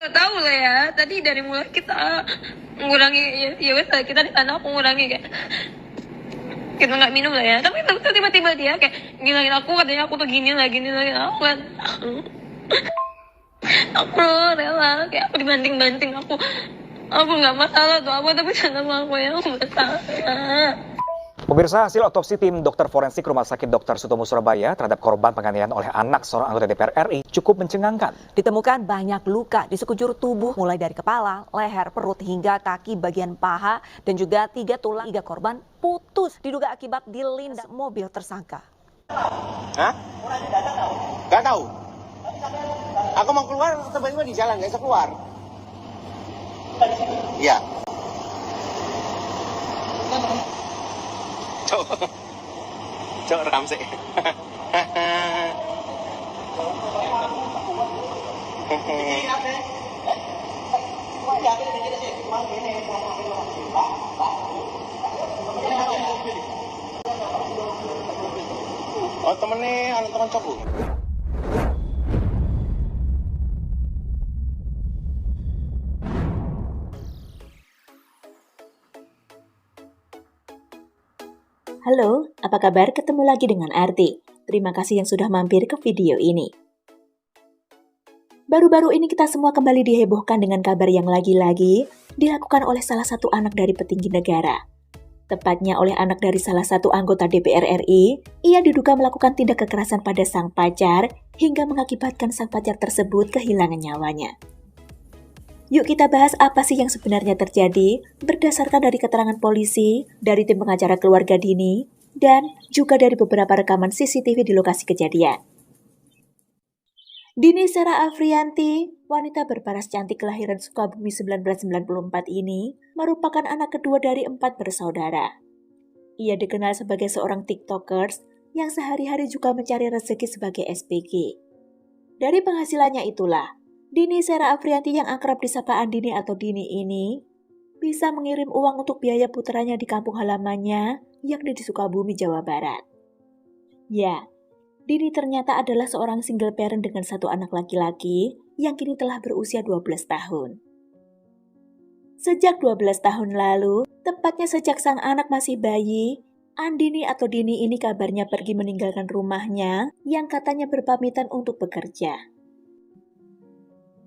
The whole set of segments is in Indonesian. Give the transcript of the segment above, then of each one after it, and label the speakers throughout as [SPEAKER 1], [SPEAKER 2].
[SPEAKER 1] Nggak tahu lah ya, tadi dari mulai kita mengurangi, ya wes lah, kita di sana aku mengurangi kayak kita nggak minum lah ya, tapi tiba-tiba dia kayak ngilangin aku, katanya aku tuh gini lagi aku kan aku rela kayak aku dibanting-banting, aku nggak masalah tuh apa, tapi sama aku yang masalah.
[SPEAKER 2] Pemirsa, hasil otopsi tim dokter forensik Rumah Sakit Dr. Sutomo Surabaya terhadap korban penganiayaan oleh anak seorang anggota DPR RI cukup mencengangkan.
[SPEAKER 3] Ditemukan banyak luka di sekujur tubuh mulai dari kepala, leher, perut hingga kaki bagian paha dan juga 3 tulang iga korban putus diduga akibat dilindas mobil tersangka.
[SPEAKER 4] Hah? Gak tahu. Aku mau keluar tiba-tiba di jalan gak bisa keluar. Iya. Cok rekam sih. Oh temennya, anak teman cok.
[SPEAKER 5] Halo, apa kabar? Ketemu lagi dengan Arti. Terima kasih yang sudah mampir ke video ini. Baru-baru ini kita semua kembali dihebohkan dengan kabar yang lagi-lagi dilakukan oleh salah satu anak dari petinggi negara. Tepatnya oleh anak dari salah satu anggota DPR RI, ia diduga melakukan tindak kekerasan pada sang pacar hingga mengakibatkan sang pacar tersebut kehilangan nyawanya. Yuk kita bahas apa sih yang sebenarnya terjadi berdasarkan dari keterangan polisi, dari tim pengacara keluarga Dini, dan juga dari beberapa rekaman CCTV di lokasi kejadian. Dini Sera Afrianti, wanita berparas cantik kelahiran Sukabumi 1994 ini, merupakan anak kedua dari 4 bersaudara. Ia dikenal sebagai seorang TikTokers yang sehari-hari juga mencari rezeki sebagai SPG. Dari penghasilannya itulah, Dini Sera Afrianti yang akrab disapa Andini atau Dini ini bisa mengirim uang untuk biaya putranya di kampung halamannya, yakni di Sukabumi, Jawa Barat. Ya, Dini ternyata adalah seorang single parent dengan 1 anak laki-laki yang kini telah berusia 12 tahun. Sejak 12 tahun lalu, tepatnya sejak sang anak masih bayi, Andini atau Dini ini kabarnya pergi meninggalkan rumahnya yang katanya berpamitan untuk bekerja.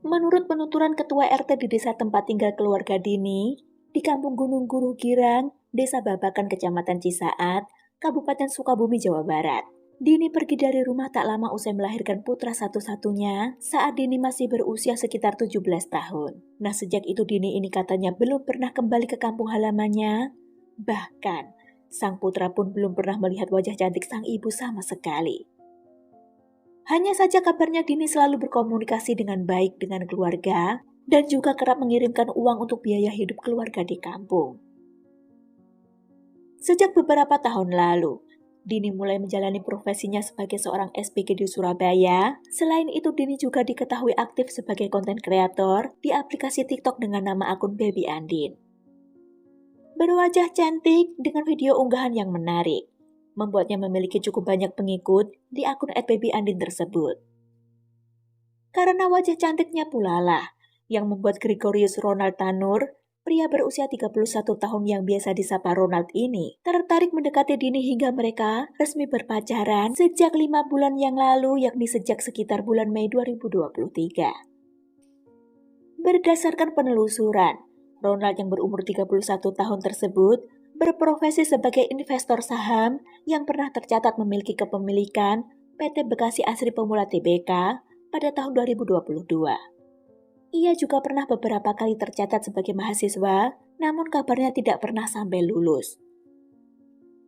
[SPEAKER 5] Menurut penuturan Ketua RT di desa tempat tinggal keluarga Dini, di Kampung Gunung Guru Girang, Desa Babakan, Kecamatan Cisaat, Kabupaten Sukabumi, Jawa Barat. Dini pergi dari rumah tak lama usai melahirkan putra satu-satunya saat Dini masih berusia sekitar 17 tahun. Nah, sejak itu Dini ini katanya belum pernah kembali ke kampung halamannya. Bahkan, sang putra pun belum pernah melihat wajah cantik sang ibu sama sekali. Hanya saja kabarnya Dini selalu berkomunikasi dengan baik dengan keluarga dan juga kerap mengirimkan uang untuk biaya hidup keluarga di kampung. Sejak beberapa tahun lalu, Dini mulai menjalani profesinya sebagai seorang SPG di Surabaya. Selain itu, Dini juga diketahui aktif sebagai konten kreator di aplikasi TikTok dengan nama akun Baby Andin. Berwajah cantik dengan video unggahan yang menarik, membuatnya memiliki cukup banyak pengikut di akun @babyandin tersebut. Karena wajah cantiknya pula lah yang membuat Gregorius Ronald Tanur, pria berusia 31 tahun yang biasa disapa Ronald ini, tertarik mendekati Dini hingga mereka resmi berpacaran sejak 5 bulan yang lalu, yakni sejak sekitar bulan Mei 2023. Berdasarkan penelusuran, Ronald yang berumur 31 tahun tersebut berprofesi sebagai investor saham yang pernah tercatat memiliki kepemilikan PT Bekasi Asri Pemula Tbk pada tahun 2022. Ia juga pernah beberapa kali tercatat sebagai mahasiswa, namun kabarnya tidak pernah sampai lulus.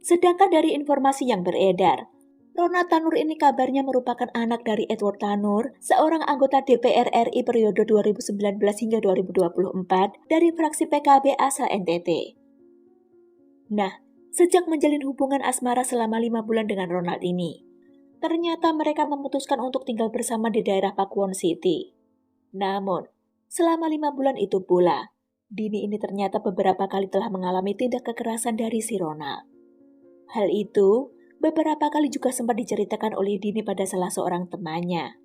[SPEAKER 5] Sedangkan dari informasi yang beredar, Ronald Tanur ini kabarnya merupakan anak dari Edward Tanur, seorang anggota DPR RI periode 2019 hingga 2024 dari fraksi PKB asal NTT. Nah, sejak menjalin hubungan asmara selama 5 bulan dengan Ronald ini, ternyata mereka memutuskan untuk tinggal bersama di daerah Pakuwon City. Namun, selama 5 bulan itu pula, Dini ini ternyata beberapa kali telah mengalami tindak kekerasan dari si Ronald. Hal itu beberapa kali juga sempat diceritakan oleh Dini pada salah seorang temannya.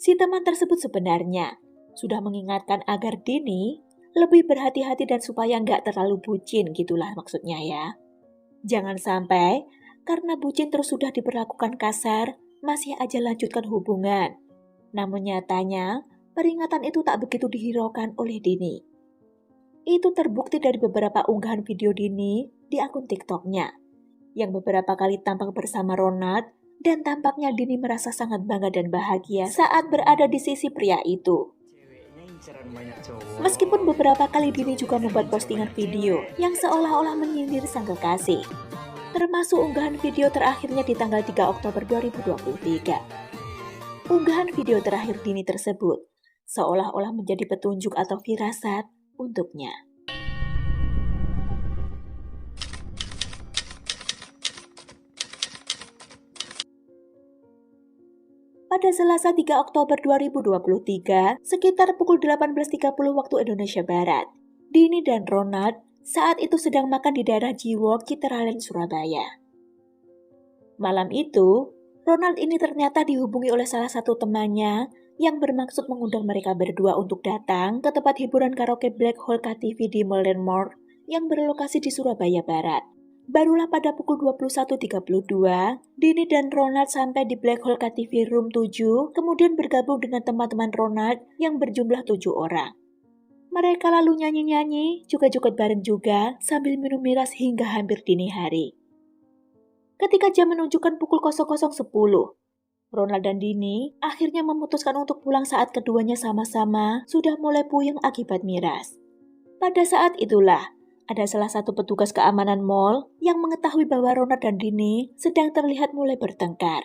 [SPEAKER 5] Si teman tersebut sebenarnya Sudah mengingatkan agar Dini lebih berhati-hati dan supaya nggak terlalu bucin gitulah maksudnya ya. Jangan sampai karena bucin terus sudah diperlakukan kasar, masih aja lanjutkan hubungan. Namun nyatanya, peringatan itu tak begitu dihiraukan oleh Dini. Itu terbukti dari beberapa unggahan video Dini di akun TikToknya, yang beberapa kali tampak bersama Ronald, dan tampaknya Dini merasa sangat bangga dan bahagia saat berada di sisi pria itu. Meskipun beberapa kali Dini juga membuat postingan video yang seolah-olah menyindir sang kekasih, termasuk unggahan video terakhirnya di tanggal 3 Oktober 2023. Unggahan video terakhir Dini tersebut seolah-olah menjadi petunjuk atau firasat untuknya. Pada Selasa 3 Oktober 2023, sekitar pukul 18.30 waktu Indonesia Barat, Dini dan Ronald saat itu sedang makan di daerah Jiwok, Citraland, Surabaya. Malam itu, Ronald ini ternyata dihubungi oleh salah satu temannya yang bermaksud mengundang mereka berdua untuk datang ke tempat hiburan karaoke Black Hole KTV di Mall Landmark yang berlokasi di Surabaya Barat. Barulah pada pukul 21.32, Dini dan Ronald sampai di Black Hole KTV Room 7, kemudian bergabung dengan teman-teman Ronald yang berjumlah 7 orang. Mereka lalu nyanyi-nyanyi, juga joget bareng juga, sambil minum miras hingga hampir dini hari. Ketika jam menunjukkan pukul 00.10, Ronald dan Dini akhirnya memutuskan untuk pulang saat keduanya sama-sama sudah mulai puyeng akibat miras. Pada saat itulah, ada salah satu petugas keamanan mall yang mengetahui bahwa Ronald dan Dini sedang terlihat mulai bertengkar.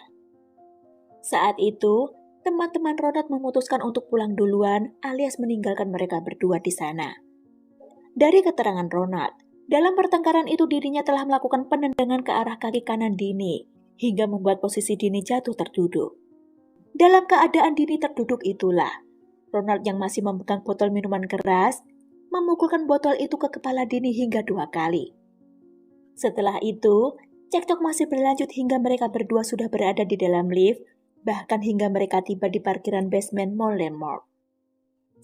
[SPEAKER 5] Saat itu, teman-teman Ronald memutuskan untuk pulang duluan alias meninggalkan mereka berdua di sana. Dari keterangan Ronald, dalam pertengkaran itu dirinya telah melakukan penendangan ke arah kaki kanan Dini, hingga membuat posisi Dini jatuh terduduk. Dalam keadaan Dini terduduk itulah, Ronald yang masih memegang botol minuman keras, memukulkan botol itu ke kepala Dini hingga 2 kali. Setelah itu, cekcok masih berlanjut hingga mereka berdua sudah berada di dalam lift, bahkan hingga mereka tiba di parkiran basement Mall Landmark.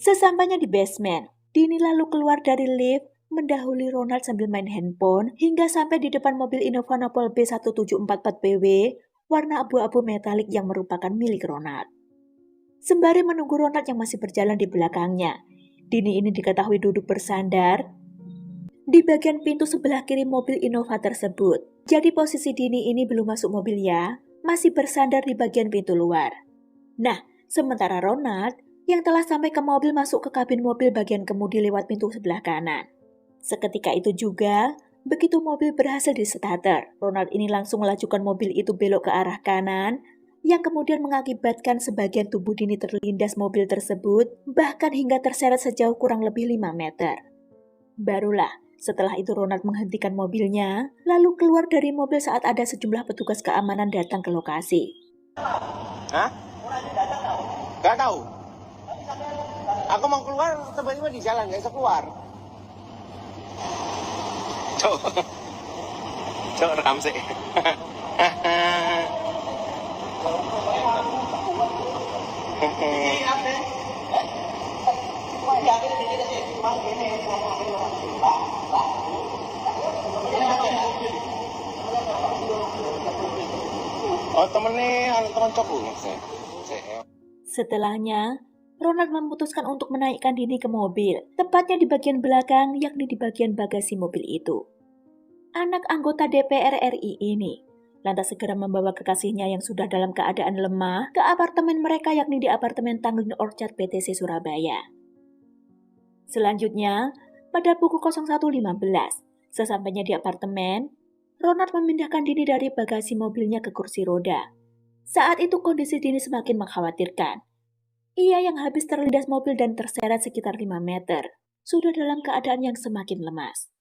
[SPEAKER 5] Sesampainya di basement, Dini lalu keluar dari lift, mendahului Ronald sambil main handphone, hingga sampai di depan mobil Innova Nopal B1744BW, warna abu-abu metalik yang merupakan milik Ronald. Sembari menunggu Ronald yang masih berjalan di belakangnya, Dini ini diketahui duduk bersandar di bagian pintu sebelah kiri mobil Innova tersebut. Jadi posisi Dini ini belum masuk mobil ya, masih bersandar di bagian pintu luar. Nah, sementara Ronald yang telah sampai ke mobil masuk ke kabin mobil bagian kemudi lewat pintu sebelah kanan. Seketika itu juga, begitu mobil berhasil di-starter, Ronald ini langsung melajukan mobil itu belok ke arah kanan, yang kemudian mengakibatkan sebagian tubuh Dini terlindas mobil tersebut, bahkan hingga terseret sejauh kurang lebih 5 meter. Barulah, setelah itu Ronald menghentikan mobilnya, lalu keluar dari mobil saat ada sejumlah petugas keamanan datang ke lokasi.
[SPEAKER 4] Hah? Gak tahu. Aku mau keluar, tiba-tiba di jalan, gak bisa keluar. Cok, rekam sih. Oh temennya, teman cokul maksudnya.
[SPEAKER 5] Setelahnya, Ronald memutuskan untuk menaikkan Dini ke mobil, tepatnya di bagian belakang, yakni di bagian bagasi mobil itu. Anak anggota DPR RI ini lantas segera membawa kekasihnya yang sudah dalam keadaan lemah ke apartemen mereka, yakni di apartemen Tanglin Orchard BTC Surabaya. Selanjutnya, pada pukul 01.15, sesampainya di apartemen, Ronald memindahkan Dini dari bagasi mobilnya ke kursi roda. Saat itu kondisi Dini semakin mengkhawatirkan. Ia yang habis terlindas mobil dan terseret sekitar 5 meter, sudah dalam keadaan yang semakin lemas.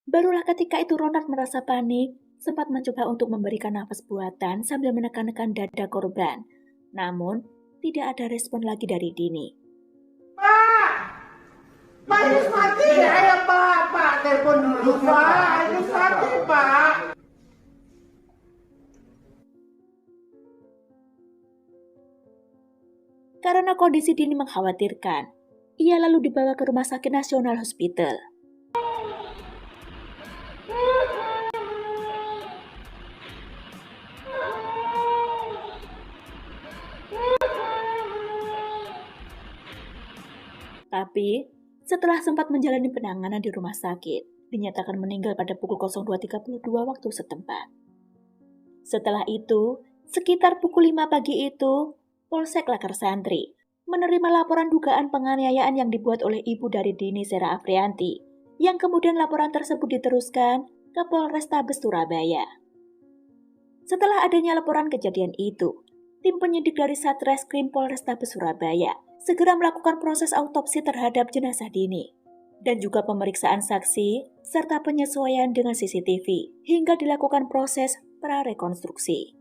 [SPEAKER 5] Barulah ketika itu Ronald merasa panik, sempat mencoba untuk memberikan nafas buatan sambil menekan-nekan dada korban. Namun, tidak ada respon lagi dari Dini.
[SPEAKER 6] Pak! Pak, ini mati ya, Pak? Pak, telepon dulu, Pak. Ini mati, Pak.
[SPEAKER 5] Karena kondisi Dini mengkhawatirkan, ia lalu dibawa ke Rumah Sakit Nasional Hospital. Tapi, setelah sempat menjalani penanganan di rumah sakit, dinyatakan meninggal pada pukul 02.32 waktu setempat. Setelah itu, sekitar pukul 5 pagi itu, Polsek Lakar Santri menerima laporan dugaan penganiayaan yang dibuat oleh ibu dari Dini Sera Afrianti, yang kemudian laporan tersebut diteruskan ke Polrestabes Surabaya. Setelah adanya laporan kejadian itu, tim penyidik dari Satreskrim Polrestabes Surabaya segera melakukan proses autopsi terhadap jenazah Dini, dan juga pemeriksaan saksi serta penyesuaian dengan CCTV hingga dilakukan proses prarekonstruksi,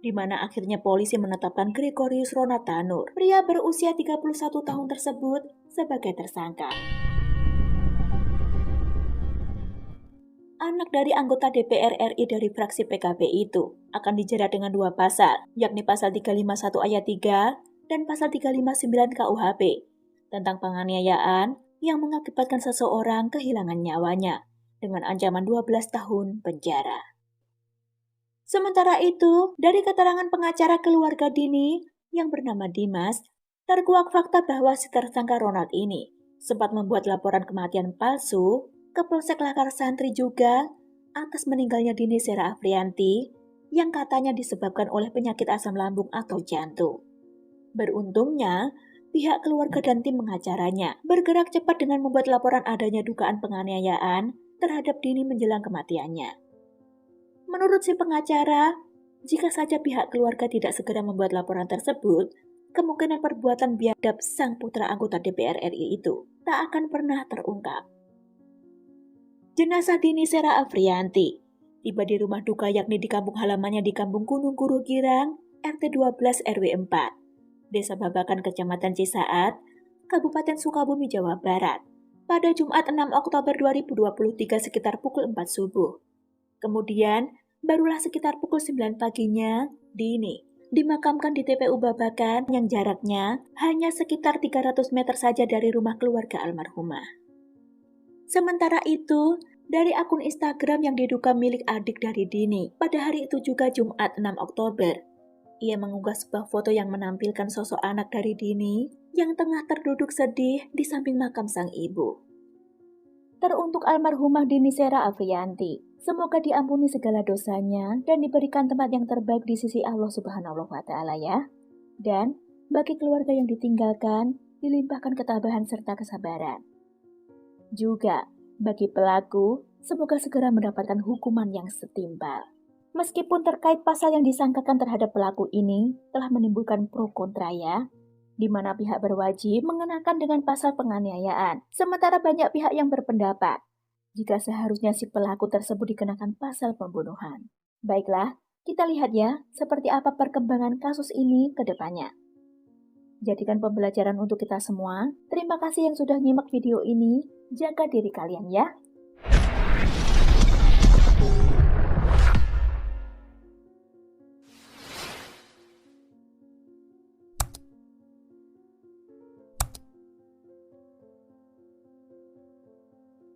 [SPEAKER 5] di mana akhirnya polisi menetapkan Gregorius Ronatanur, pria berusia 31 tahun tersebut, sebagai tersangka. Anak dari anggota DPR RI dari fraksi PKB itu akan dijerat dengan 2 pasal, yakni pasal 351 ayat 3 dan pasal 359 KUHP tentang penganiayaan yang mengakibatkan seseorang kehilangan nyawanya dengan ancaman 12 tahun penjara. Sementara itu, dari keterangan pengacara keluarga Dini yang bernama Dimas, terkuak fakta bahwa si tersangka Ronald ini sempat membuat laporan kematian palsu ke Polsek Lakar Santri juga atas meninggalnya Dini Sera Afrianti yang katanya disebabkan oleh penyakit asam lambung atau jantung. Beruntungnya, pihak keluarga dan tim pengacaranya bergerak cepat dengan membuat laporan adanya dugaan penganiayaan terhadap Dini menjelang kematiannya. Menurut si pengacara, jika saja pihak keluarga tidak segera membuat laporan tersebut, kemungkinan perbuatan biadab sang putra anggota DPR RI itu tak akan pernah terungkap. Jenazah Dini Sera Afrianti tiba di rumah duka yakni di kampung halamannya di Kampung Gunung Guru Girang, RT 12 RW 4. Desa Babakan, Kecamatan Cisaat, Kabupaten Sukabumi, Jawa Barat, pada Jumat 6 Oktober 2023 sekitar pukul 4 subuh. Kemudian, barulah sekitar pukul 9 paginya, Dini dimakamkan di TPU Babakan yang jaraknya hanya sekitar 300 meter saja dari rumah keluarga almarhumah. Sementara itu, dari akun Instagram yang diduga milik adik dari Dini, pada hari itu juga Jumat 6 Oktober, ia mengunggah sebuah foto yang menampilkan sosok anak dari Dini yang tengah terduduk sedih di samping makam sang ibu. Teruntuk almarhumah Dini Sera Afrianti, semoga diampuni segala dosanya dan diberikan tempat yang terbaik di sisi Allah Subhanahu wa Ta'ala ya. Dan bagi keluarga yang ditinggalkan, dilimpahkan ketabahan serta kesabaran. Juga bagi pelaku, semoga segera mendapatkan hukuman yang setimpal. Meskipun terkait pasal yang disangkakan terhadap pelaku ini telah menimbulkan pro kontra ya, di mana pihak berwajib mengenakan dengan pasal penganiayaan, sementara banyak pihak yang berpendapat jika seharusnya si pelaku tersebut dikenakan pasal pembunuhan. Baiklah, kita lihat ya seperti apa perkembangan kasus ini ke depannya. Jadikan pembelajaran untuk kita semua. Terima kasih yang sudah nyimak video ini. Jaga diri kalian ya.